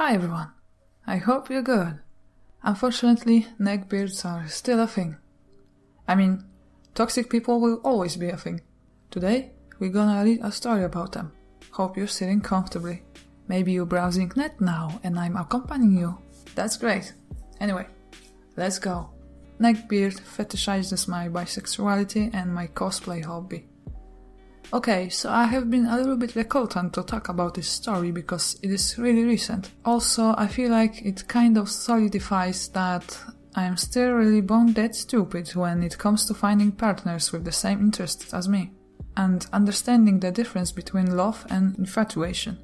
Hi everyone, I hope you're good. Unfortunately, neckbeards are still a thing. I mean, toxic people will always be a thing. Today, we're gonna read a story about them. Hope you're sitting comfortably. Maybe you're browsing net now and I'm accompanying you. That's great. Anyway, let's go. Neckbeard fetishizes my bisexuality and my cosplay hobby. Okay, so I have been a little bit reluctant to talk about this story because it is really recent. Also, I feel like it kind of solidifies that I am still really bone dead stupid when it comes to finding partners with the same interests as me, and understanding the difference between love and infatuation.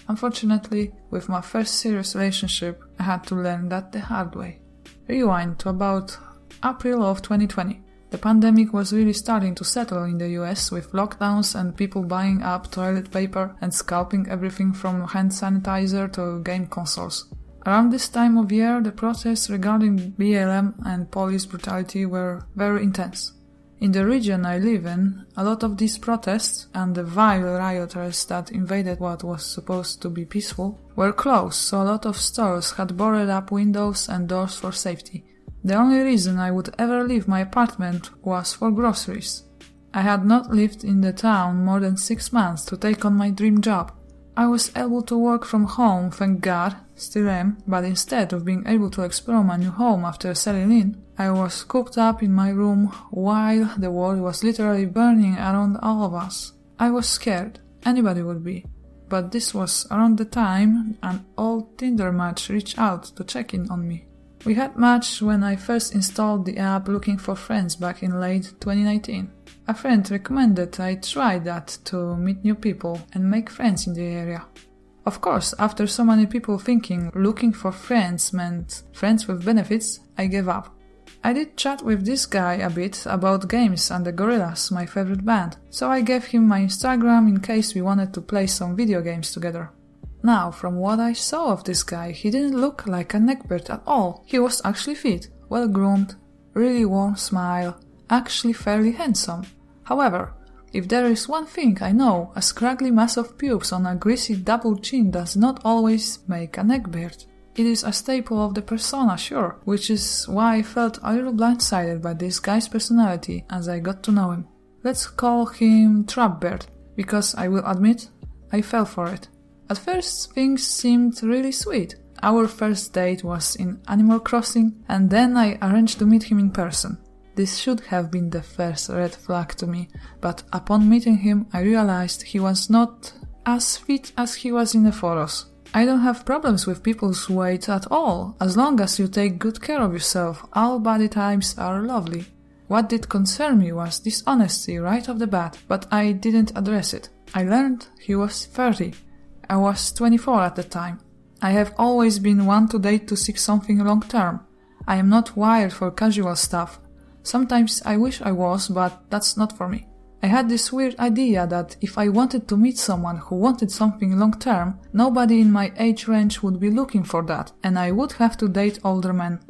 Unfortunately, with my first serious relationship, I had to learn that the hard way. Rewind to about April of 2020. The pandemic was really starting to settle in the US with lockdowns and people buying up toilet paper and scalping everything from hand sanitizer to game consoles. Around this time of year, the protests regarding BLM and police brutality were very intense. In the region I live in, a lot of these protests and the vile rioters that invaded what was supposed to be peaceful were closed, so a lot of stores had boarded up windows and doors for safety. The only reason I would ever leave my apartment was for groceries. I had not lived in the town more than 6 months to take on my dream job. I was able to work from home, thank God, still am, but instead of being able to explore my new home after settling in, I was cooped up in my room while the world was literally burning around all of us. I was scared, anybody would be, but this was around the time an old Tinder match reached out to check in on me. We had matched when I first installed the app looking for friends back in late 2019. A friend recommended I try that to meet new people and make friends in the area. Of course, after so many people thinking looking for friends meant friends with benefits, I gave up. I did chat with this guy a bit about games and the Gorillaz, my favorite band, so I gave him my Instagram in case we wanted to play some video games together. Now, from what I saw of this guy, he didn't look like a neckbeard at all. He was actually fit, well-groomed, really warm smile, actually fairly handsome. However, if there is one thing I know, a scraggly mass of pubes on a greasy double chin does not always make a neckbeard. It is a staple of the persona, sure, which is why I felt a little blindsided by this guy's personality as I got to know him. Let's call him Trapbeard, because I will admit, I fell for it. At first, things seemed really sweet. Our first date was in Animal Crossing, and then I arranged to meet him in person. This should have been the first red flag to me, but upon meeting him I realized he was not as fit as he was in the photos. I don't have problems with people's weight at all, as long as you take good care of yourself. All body types are lovely. What did concern me was dishonesty right off the bat, but I didn't address it. I learned he was 30. I was 24 at the time. I have always been one to date to seek something long term. I am not wired for casual stuff. Sometimes I wish I was, but that's not for me. I had this weird idea that if I wanted to meet someone who wanted something long term, nobody in my age range would be looking for that, and I would have to date older men.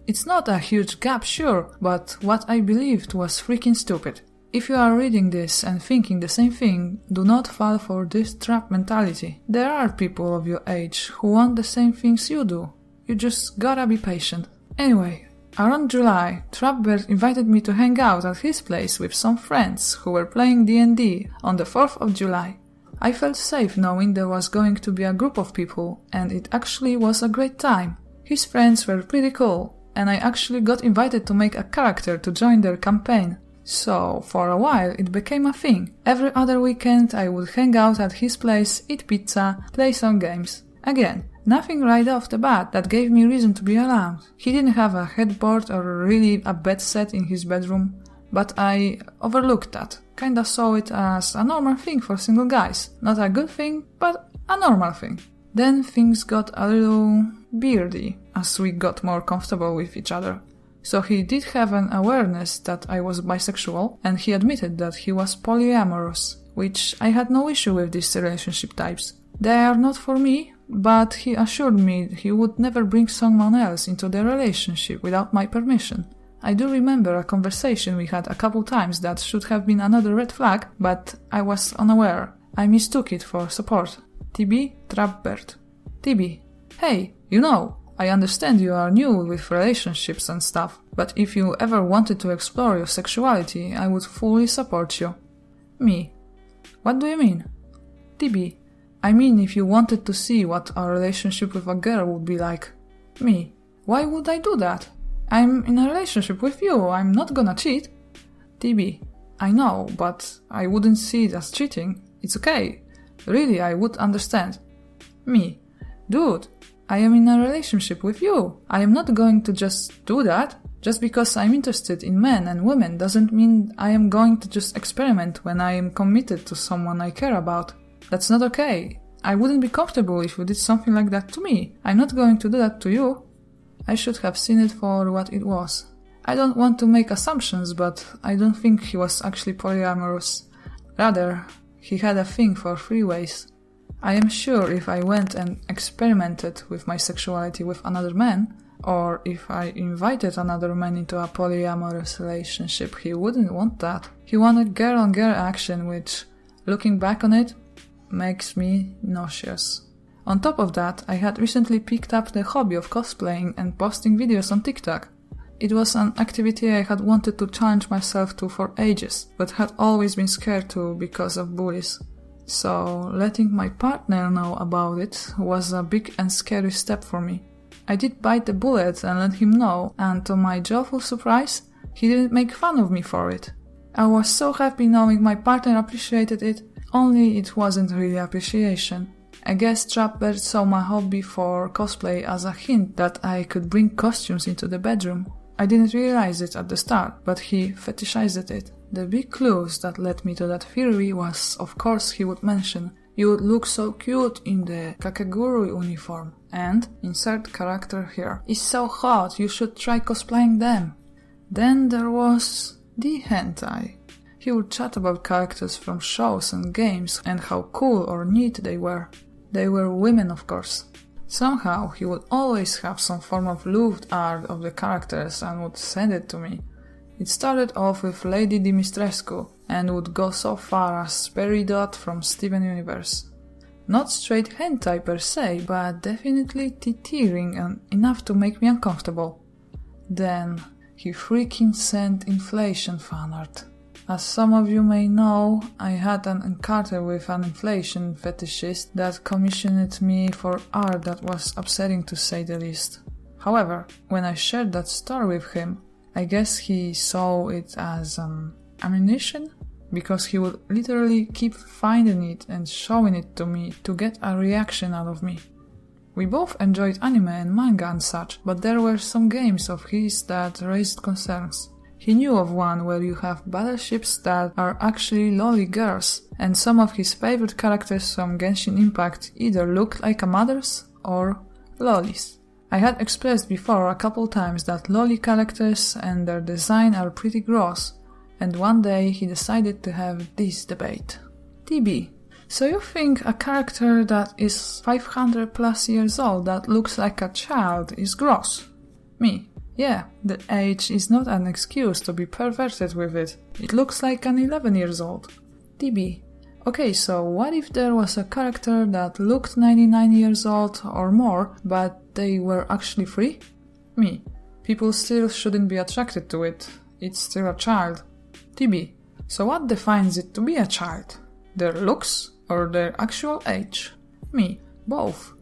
It's not a huge gap, sure, but what I believed was freaking stupid. If you are reading this and thinking the same thing, do not fall for this trap mentality. There are people of your age who want the same things you do. You just gotta be patient. Anyway, around July, Trapbeard invited me to hang out at his place with some friends who were playing D&D on the 4th of July. I felt safe knowing there was going to be a group of people, and it actually was a great time. His friends were pretty cool, and I actually got invited to make a character to join their campaign. So, for a while, it became a thing. Every other weekend I would hang out at his place, eat pizza, play some games. Again, nothing right off the bat that gave me reason to be alarmed. He didn't have a headboard or really a bed set in his bedroom, but I overlooked that. Kinda saw it as a normal thing for single guys. Not a good thing, but a normal thing. Then things got a little beardy as we got more comfortable with each other. So he did have an awareness that I was bisexual, and he admitted that he was polyamorous, which I had no issue with these relationship types. They are not for me, but he assured me he would never bring someone else into the relationship without my permission. I do remember a conversation we had a couple times that should have been another red flag, but I was unaware. I mistook it for support. TB, Trapbeard. TB. Hey, you know, I understand you are new with relationships and stuff, but if you ever wanted to explore your sexuality, I would fully support you. Me. What do you mean? TB. I mean if you wanted to see what our relationship with a girl would be like. Me. Why would I do that? I'm in a relationship with you, I'm not gonna cheat. TB. I know, but I wouldn't see it as cheating. It's okay. Really, I would understand. Me. Dude, I am in a relationship with you. I am not going to just do that. Just because I'm interested in men and women doesn't mean I am going to just experiment when I am committed to someone I care about. That's not okay. I wouldn't be comfortable if you did something like that to me. I'm not going to do that to you. I should have seen it for what it was. I don't want to make assumptions, but I don't think he was actually polyamorous. Rather, he had a thing for freeways. I am sure if I went and experimented with my sexuality with another man, or if I invited another man into a polyamorous relationship, he wouldn't want that. He wanted girl-on-girl action, which, looking back on it, makes me nauseous. On top of that, I had recently picked up the hobby of cosplaying and posting videos on TikTok. It was an activity I had wanted to challenge myself to for ages, but had always been scared to because of bullies. So, letting my partner know about it was a big and scary step for me. I did bite the bullet and let him know, and to my joyful surprise, he didn't make fun of me for it. I was so happy knowing my partner appreciated it, only it wasn't really appreciation. I guess Trapbeard saw my hobby for cosplay as a hint that I could bring costumes into the bedroom. I didn't realize it at the start, but he fetishized it. The big clues that led me to that theory was, of course, he would mention, "You would look so cute in the Kakegurui uniform," and, insert character here, "is so hot, you should try cosplaying them." Then there was the hentai. He would chat about characters from shows and games and how cool or neat they were. They were women, of course. Somehow he would always have some form of lewd art of the characters and would send it to me. It started off with Lady Dimitrescu and would go so far as Peridot from Steven Universe. Not straight hentai per se, but definitely teetering and enough to make me uncomfortable. Then he freaking sent inflation fan art. As some of you may know, I had an encounter with an inflation fetishist that commissioned me for art that was upsetting to say the least. However, when I shared that story with him, I guess he saw it as ammunition, because he would literally keep finding it and showing it to me to get a reaction out of me. We both enjoyed anime and manga and such, but there were some games of his that raised concerns. He knew of one where you have battleships that are actually loli girls, and some of his favorite characters from Genshin Impact either looked like a mothers or lolis. I had expressed before a couple times that loli characters and their design are pretty gross, and one day he decided to have this debate. TB. So you think a character that is 500 plus years old that looks like a child is gross? Me. Yeah, the age is not an excuse to be perverted with it. It looks like an 11 years old. TB. Okay, so what if there was a character that looked 99 years old or more, but they were actually free? Me. People still shouldn't be attracted to it. It's still a child. TB. So what defines it to be a child? Their looks or their actual age? Me. Both.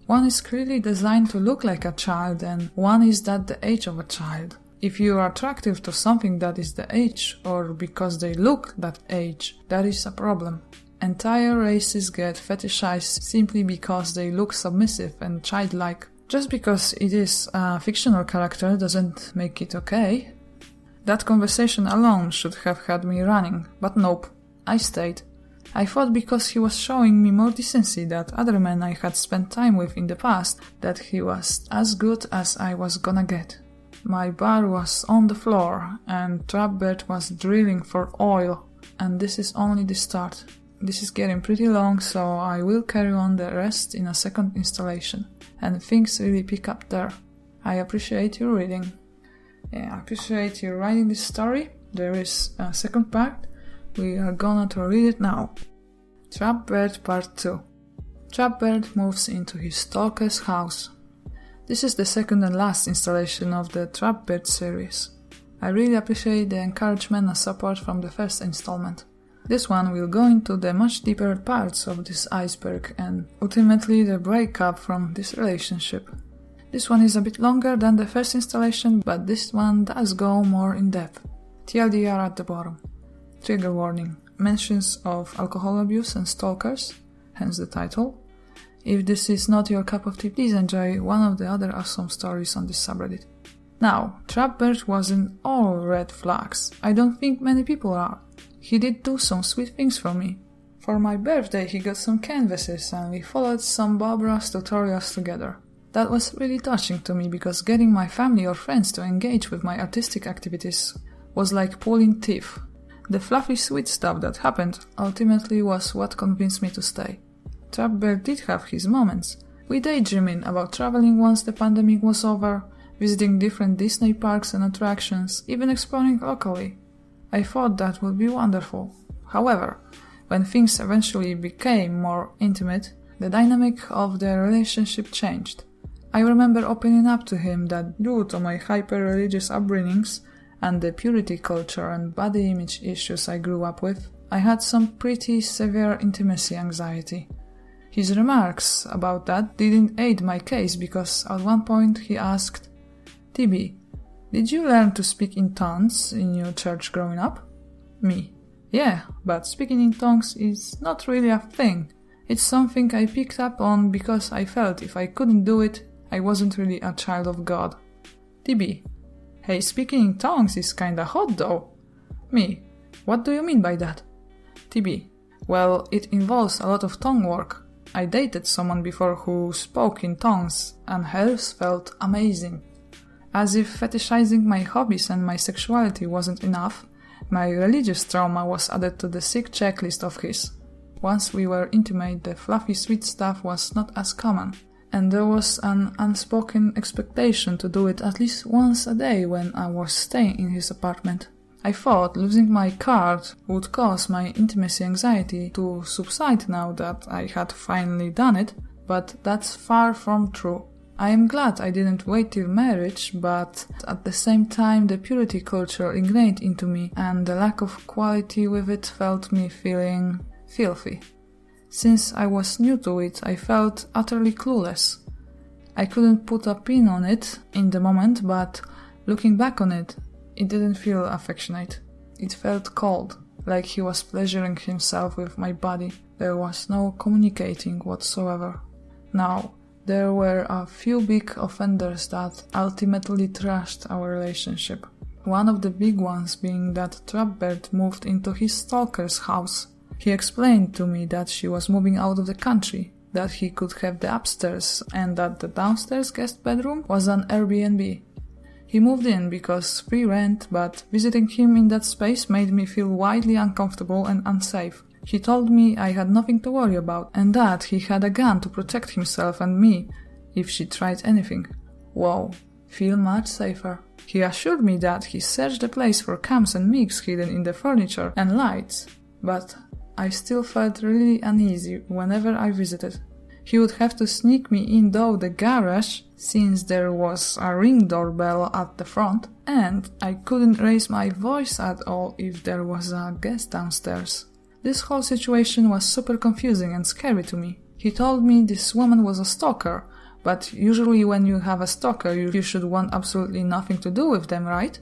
One is clearly designed to look like a child and one is at the age of a child. If you are attractive to something that is the age or because they look that age, that is a problem. Entire races get fetishized simply because they look submissive and childlike. Just because it is a fictional character doesn't make it okay. That conversation alone should have had me running, but nope, I stayed. I thought because he was showing me more decency than other men I had spent time with in the past, that he was as good as I was gonna get. My bar was on the floor, and Trapbeard was drilling for oil, and this is only the start. This is getting pretty long, so I will carry on the rest in a second installation, and things really pick up there. I appreciate your reading. I appreciate you writing this story. There is a second part. We are gonna to read it now. Trapbeard Part 2. Trapbeard moves into his Stalkers House. This is the second and last installation of the Trapbeard series. I really appreciate the encouragement and support from the first installment. This one will go into the much deeper parts of this iceberg and ultimately the breakup from this relationship. This one is a bit longer than the first installation, but this one does go more in depth. TLDR at the bottom. Trigger warning. Mentions of alcohol abuse and stalkers, hence the title. If this is not your cup of tea, please enjoy one of the other awesome stories on this subreddit. Now, Trapbeard wasn't all red flags. I don't think many people are. He did do some sweet things for me. For my birthday he got some canvases and we followed some Bob Ross tutorials together. That was really touching to me because getting my family or friends to engage with my artistic activities was like pulling teeth. The fluffy sweet stuff that happened ultimately was what convinced me to stay. Trapbeard did have his moments. We daydreaming about traveling once the pandemic was over, visiting different Disney parks and attractions, even exploring locally. I thought that would be wonderful. However, when things eventually became more intimate, the dynamic of their relationship changed. I remember opening up to him that due to my hyper-religious upbringings and the purity culture and body image issues I grew up with, I had some pretty severe intimacy anxiety. His remarks about that didn't aid my case because at one point he asked, "TB, did you learn to speak in tongues in your church growing up?" Me: "Yeah, but speaking in tongues is not really a thing. It's something I picked up on because I felt if I couldn't do it, I wasn't really a child of God." TB: "Hey, speaking in tongues is kinda hot though." Me: "What do you mean by that?" TB: "Well, it involves a lot of tongue work. I dated someone before who spoke in tongues and hers felt amazing." As if fetishizing my hobbies and my sexuality wasn't enough, my religious trauma was added to the sick checklist of his. Once we were intimate, the fluffy sweet stuff was not as common, and there was an unspoken expectation to do it at least once a day when I was staying in his apartment. I thought losing my card would cause my intimacy anxiety to subside now that I had finally done it, but that's far from true. I am glad I didn't wait till marriage, but at the same time the purity culture ingrained into me and the lack of quality with it felt me feeling filthy. Since I was new to it, I felt utterly clueless. I couldn't put a pin on it in the moment, but looking back on it, it didn't feel affectionate. It felt cold, like he was pleasuring himself with my body. There was no communicating whatsoever. Now, there were a few big offenders that ultimately trashed our relationship. One of the big ones being that Trapbeard moved into his Stalkers House. He explained to me that she was moving out of the country, that he could have the upstairs and that the downstairs guest bedroom was an Airbnb. He moved in because free rent, but visiting him in that space made me feel wildly uncomfortable and unsafe. He told me I had nothing to worry about and that he had a gun to protect himself and me if she tried anything. Whoa, feel much safer. He assured me that he searched the place for cams and mics hidden in the furniture and lights, but I still felt really uneasy whenever I visited. He would have to sneak me in though the garage, since there was a ring doorbell at the front, and I couldn't raise my voice at all if there was a guest downstairs. This whole situation was super confusing and scary to me. He told me this woman was a stalker, but usually when you have a stalker you should want absolutely nothing to do with them, right?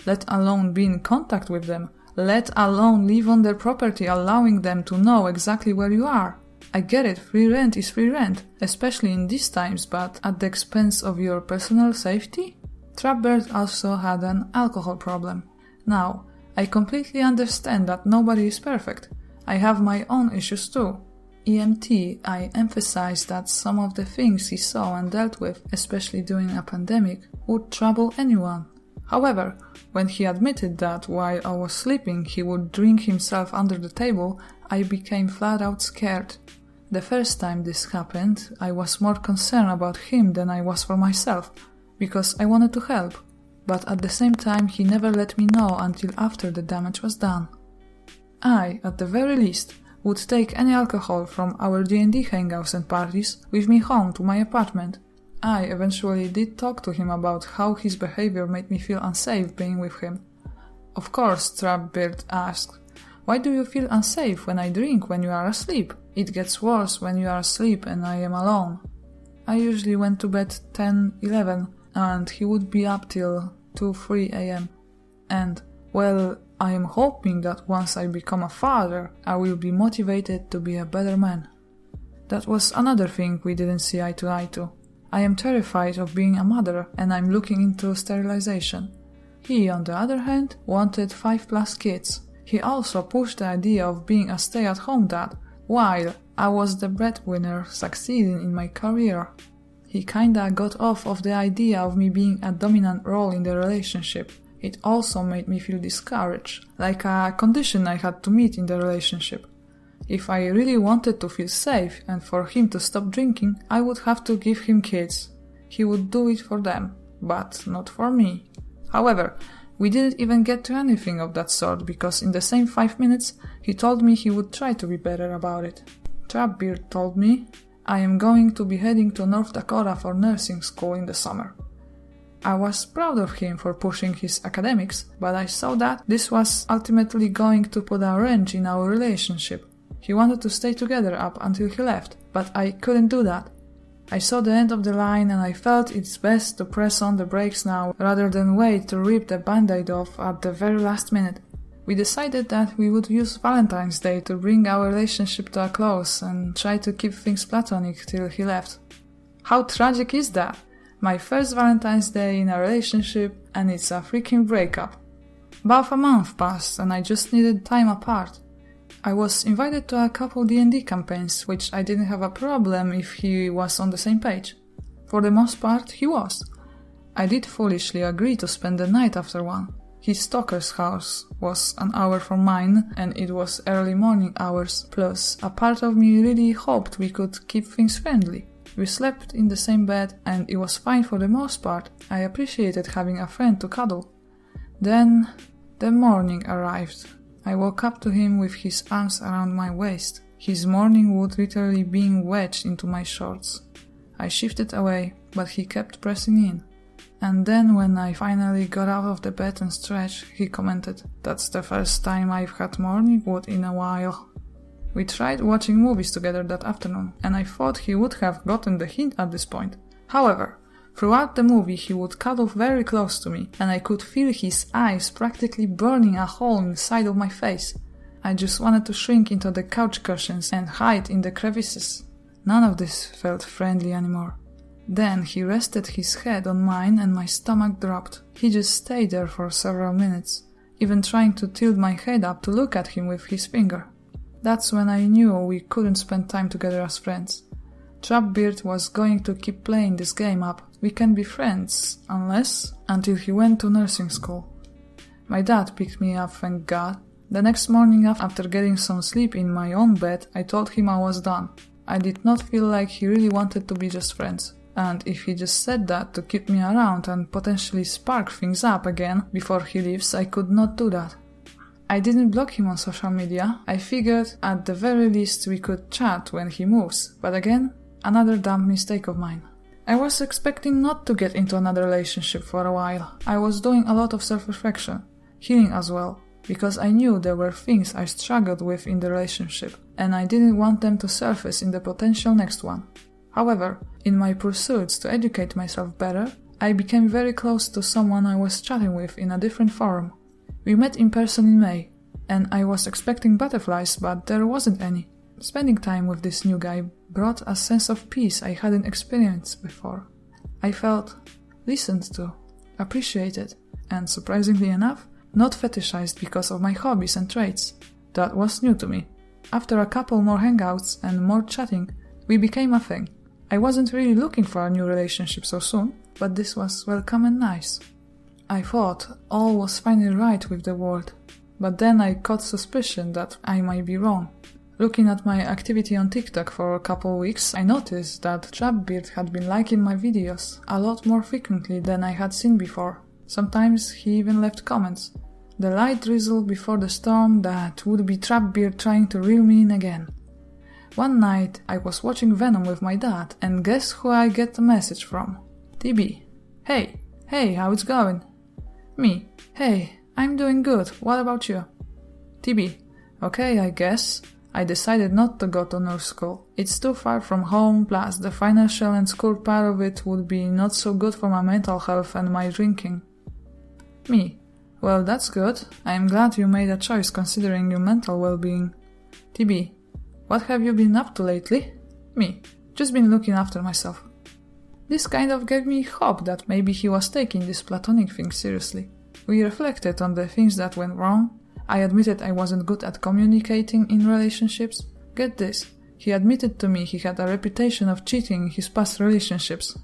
Let alone be in contact with them, let alone live on their property, allowing them to know exactly where you are. I get it, free rent is free rent, especially in these times, but at the expense of your personal safety? Trapbeard also had an alcohol problem. Now, I completely understand that nobody is perfect. I have my own issues too. EMT, I emphasized that some of the things he saw and dealt with, especially during a pandemic, would trouble anyone. However, when he admitted that while I was sleeping he would drink himself under the table, I became flat out scared. The first time this happened, I was more concerned about him than I was for myself, because I wanted to help. But at the same time he never let me know until after the damage was done. I, at the very least, would take any alcohol from our D&D hangouts and parties with me home to my apartment. I eventually did talk to him about how his behavior made me feel unsafe being with him. Of course, Trapbeard asked, "Why do you feel unsafe when I drink when you are asleep? It gets worse when you are asleep and I am alone." I usually went to bed 10-11 and he would be up till 2-3 am. And, well, I am hoping that once I become a father, I will be motivated to be a better man. That was another thing we didn't see eye to eye to. I am terrified of being a mother and I'm looking into sterilization. He, on the other hand, wanted 5+ kids. He also pushed the idea of being a stay-at-home dad, while I was the breadwinner succeeding in my career. He kinda got off of the idea of me being a dominant role in the relationship. It also made me feel discouraged, like a condition I had to meet in the relationship. If I really wanted to feel safe and for him to stop drinking, I would have to give him kids. He would do it for them, but not for me. However, we didn't even get to anything of that sort because in the same 5 minutes he told me he would try to be better about it. Trapbeard told me, "I am going to be heading to North Dakota for nursing school in the summer." I was proud of him for pushing his academics, but I saw that this was ultimately going to put a wrench in our relationship. He wanted to stay together up until he left, but I couldn't do that. I saw the end of the line and I felt it's best to press on the brakes now rather than wait to rip the band-aid off at the very last minute. We decided that we would use Valentine's Day to bring our relationship to a close and try to keep things platonic till he left. How tragic is that? My first Valentine's Day in a relationship and it's a freaking breakup. About a month passed and I just needed time apart. I was invited to a couple D&D campaigns, which I didn't have a problem if he was on the same page. For the most part, he was. I did foolishly agree to spend the night after one. His Stalkers House was an hour from mine, and it was early morning hours, plus a part of me really hoped we could keep things friendly. We slept in the same bed, and it was fine for the most part. I appreciated having a friend to cuddle. Then, the morning arrived. I woke up to him with his arms around my waist, his morning wood literally being wedged into my shorts. I shifted away, but he kept pressing in. And then when I finally got out of the bed and stretched, he commented, "That's the first time I've had morning wood in a while." We tried watching movies together that afternoon, and I thought he would have gotten the hint at this point. However, throughout the movie he would cuddle very close to me, and I could feel his eyes practically burning a hole inside of my face. I just wanted to shrink into the couch cushions and hide in the crevices. None of this felt friendly anymore. Then he rested his head on mine and my stomach dropped. He just stayed there for several minutes, even trying to tilt my head up to look at him with his finger. That's when I knew we couldn't spend time together as friends. Trapbeard was going to keep playing this game up. We can be friends, until he went to nursing school. My dad picked me up, thank God. The next morning after getting some sleep in my own bed, I told him I was done. I did not feel like he really wanted to be just friends. And if he just said that to keep me around and potentially spark things up again before he leaves, I could not do that. I didn't block him on social media. I figured at the very least we could chat when he moves, but again, another dumb mistake of mine. I was expecting not to get into another relationship for a while. I was doing a lot of self-reflection, healing as well, because I knew there were things I struggled with in the relationship, and I didn't want them to surface in the potential next one. However, in my pursuits to educate myself better, I became very close to someone I was chatting with in a different forum. We met in person in May, and I was expecting butterflies, but there wasn't any. Spending time with this new guy brought a sense of peace I hadn't experienced before. I felt listened to, appreciated, and surprisingly enough, not fetishized because of my hobbies and traits. That was new to me. After a couple more hangouts and more chatting, we became a thing. I wasn't really looking for a new relationship so soon, but this was welcome and nice. I thought all was finally right with the world, but then I caught suspicion that I might be wrong. Looking at my activity on TikTok for a couple weeks, I noticed that Trapbeard had been liking my videos a lot more frequently than I had seen before. Sometimes he even left comments. The light drizzle before the storm that would be Trapbeard trying to reel me in again. One night I was watching Venom with my dad, and guess who I get the message from? TB. Hey, how it's going? Me. Hey, I'm doing good, what about you? TB. Okay, I guess. I decided not to go to nurse school. It's too far from home, plus the financial and school part of it would be not so good for my mental health and my drinking. Me. Well, that's good. I am glad you made a choice considering your mental well-being. TB. What have you been up to lately? Me. Just been looking after myself. This kind of gave me hope that maybe he was taking this platonic thing seriously. We reflected on the things that went wrong. I admitted I wasn't good at communicating in relationships. Get this, he admitted to me he had a reputation of cheating in his past relationships.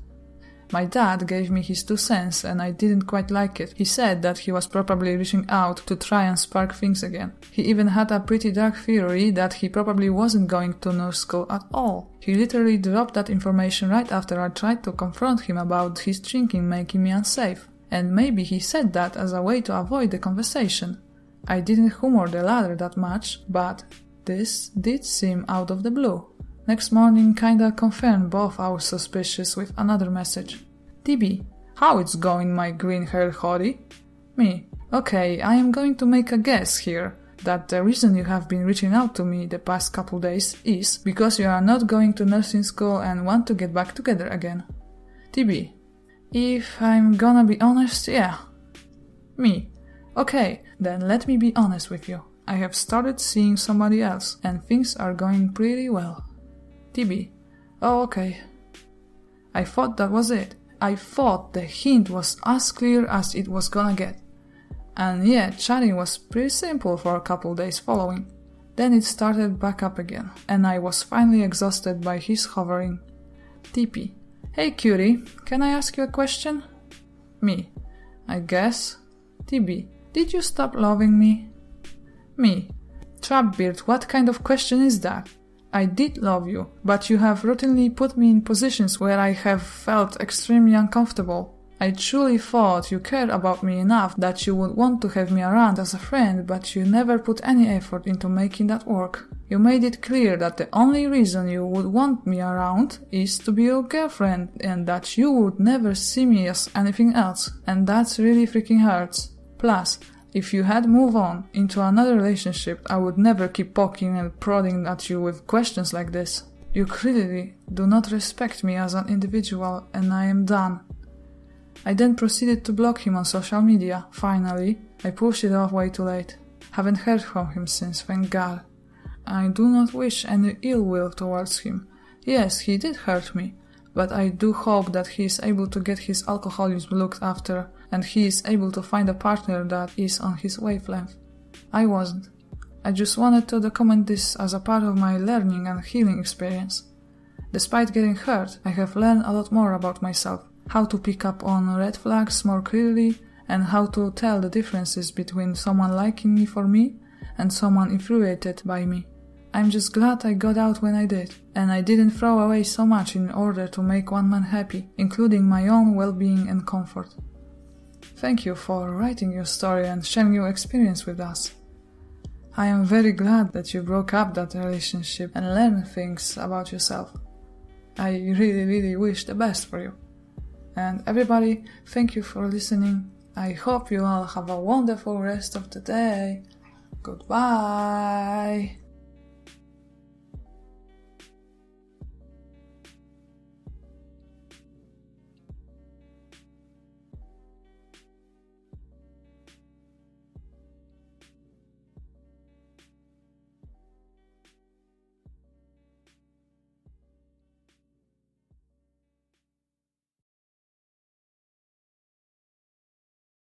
My dad gave me his 2 cents and I didn't quite like it. He said that he was probably reaching out to try and spark things again. He even had a pretty dark theory that he probably wasn't going to nurse school at all. He literally dropped that information right after I tried to confront him about his drinking making me unsafe. And maybe he said that as a way to avoid the conversation. I didn't humor the latter that much, but this did seem out of the blue. Next morning kinda confirmed both our suspicions with another message. TB, how it's going, my green-haired hottie? Me, okay, I am going to make a guess here that the reason you have been reaching out to me the past couple days is because you are not going to nursing school and want to get back together again. TB, if I'm gonna be honest, yeah. Me, okay, then let me be honest with you. I have started seeing somebody else and things are going pretty well. TB, oh okay. I thought that was it. I thought the hint was as clear as it was gonna get. And yeah, chatting was pretty simple for a couple days following. Then it started back up again, and I was finally exhausted by his hovering. TP, hey cutie, can I ask you a question? Me, I guess. TB, did you stop loving me? Me, Trapbeard, what kind of question is that? I did love you, but you have routinely put me in positions where I have felt extremely uncomfortable. I truly thought you cared about me enough that you would want to have me around as a friend, but you never put any effort into making that work. You made it clear that the only reason you would want me around is to be your girlfriend and that you would never see me as anything else, and that's really freaking hurts. Plus, if you had moved on into another relationship, I would never keep poking and prodding at you with questions like this. You clearly do not respect me as an individual and I am done. I then proceeded to block him on social media. Finally, I pushed it off way too late. Haven't heard from him since, thank God. I do not wish any ill will towards him. Yes, he did hurt me, but I do hope that he is able to get his alcoholism looked after and he is able to find a partner that is on his wavelength. I wasn't. I just wanted to document this as a part of my learning and healing experience. Despite getting hurt, I have learned a lot more about myself, how to pick up on red flags more clearly, and how to tell the differences between someone liking me for me and someone infuriated by me. I'm just glad I got out when I did, and I didn't throw away so much in order to make one man happy, including my own well-being and comfort. Thank you for writing your story and sharing your experience with us. I am very glad that you broke up that relationship and learned things about yourself. I really wish the best for you. And everybody, thank you for listening. I hope you all have a wonderful rest of the day. Goodbye.